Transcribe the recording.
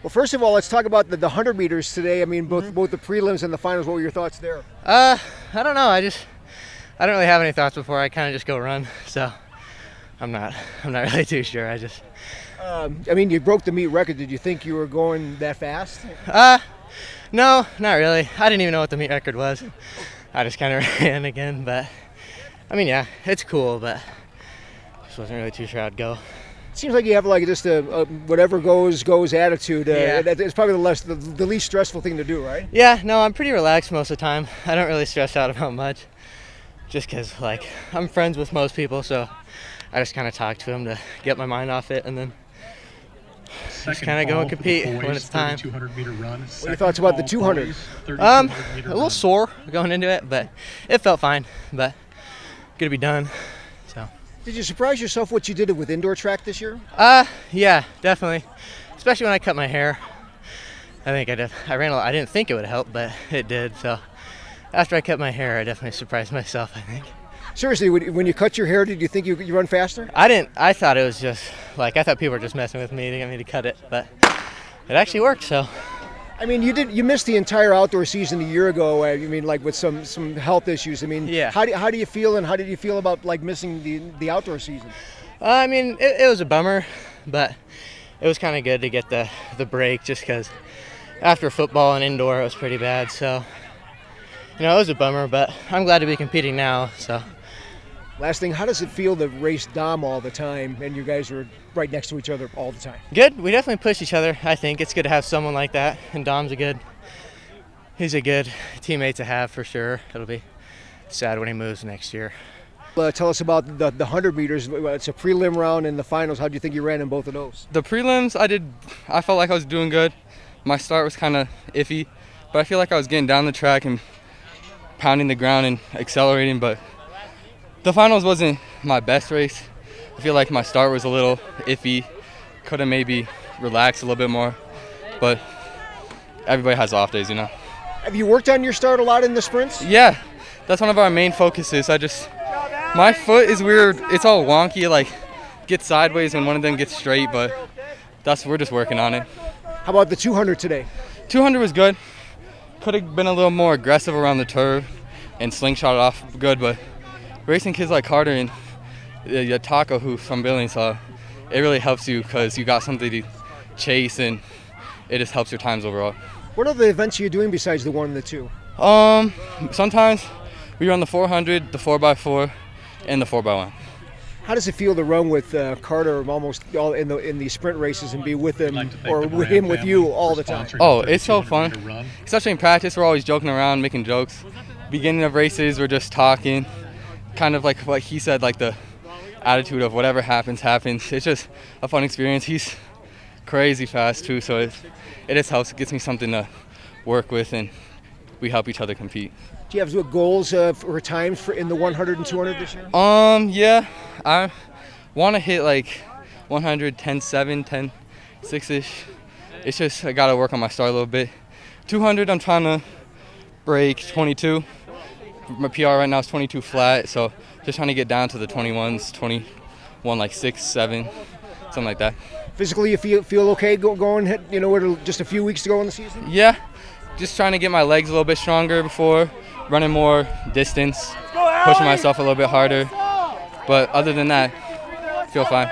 Well, first of all, let's talk about the 100 meters today. I mean, both the prelims and the finals. What were your thoughts there? I don't know. I don't really have any thoughts before. I kind of just go run. So I'm not really too sure. I mean, you broke the meet record. Did you think you were going that fast? No, not really. I didn't even know what the meet record was. I just kind of ran again. But I mean, yeah, it's cool, but just wasn't really too sure I'd go. Seems like you have like just a whatever goes attitude. Yeah. It's probably the least stressful thing to do, right? Yeah, no, I'm pretty relaxed most of the time. I don't really stress out about much, just because like I'm friends with most people, so I just kind of talk to them to get my mind off it, and then just kind of go and compete when it's time. 200-meter run. What are your thoughts about the 200? A little sore going into it, but it felt fine. But good to be done. So. Did you surprise yourself what you did with indoor track this year? Yeah, definitely. Especially when I cut my hair. I think I did. I didn't think it would help, but it did. So after I cut my hair, I definitely surprised myself, I think. Seriously, when you cut your hair, did you think you run faster? I didn't. I thought it was just like I thought people were just messing with me to get me to cut it, but it actually worked. So. I mean, you missed the entire outdoor season a year ago. I mean, like with some health issues. I mean, yeah. How do you feel, and how did you feel about like missing the outdoor season? I mean, it was a bummer, but it was kind of good to get the break, just because after football and indoor it was pretty bad. So, it was a bummer, but I'm glad to be competing now. So. Last thing, how does it feel to race Dom all the time, and you guys are right next to each other all the time? Good. We definitely push each other. I think it's good to have someone like that, and Dom's he's a good teammate to have for sure. It'll be sad when he moves next year. Tell us about the 100 meters. It's a prelim round and the finals. How do you think you ran in both of those? The prelims, I felt like I was doing good. My start was kind of iffy, but I feel like I was getting down the track and pounding the ground and accelerating, but the finals wasn't my best race. I feel like my start was a little iffy. Could have maybe relaxed a little bit more, but everybody has off days, Have you worked on your start a lot in the sprints? Yeah, that's one of our main focuses. My foot is weird. It's all wonky, like gets sideways when one of them gets straight, but we're just working on it. How about the 200 today? 200 was good. Could have been a little more aggressive around the turf and slingshot it off good, but racing kids like Carter and Taco, who's from Billings, it really helps you because you got something to chase, and it just helps your times overall. What other events are you doing besides the 1 and the 2? Sometimes we run the 400, the 4x4, and the 4x1. How does it feel to run with Carter almost all in the sprint races and be with him or with him with you all the time? Oh, it's so fun. Especially in practice, we're always joking around, making jokes. Beginning of races, we're just talking. Kind of like what he said, like the attitude of whatever happens. It's just a fun experience. He's crazy fast too, so it just helps. It gets me something to work with, and we help each other compete. Do you have goals for times in the 100 and 200 this year? Yeah, I want to hit like 100, 10.7, 10.6ish. It's just I gotta work on my start a little bit. 200, I'm trying to break 22. My PR right now is 22 flat, so just trying to get down to the 21s, 21 like 6, 7, something like that. Physically, you feel okay going? With just a few weeks to go in the season. Yeah, just trying to get my legs a little bit stronger before running more distance, pushing myself a little bit harder. But other than that, feel fine.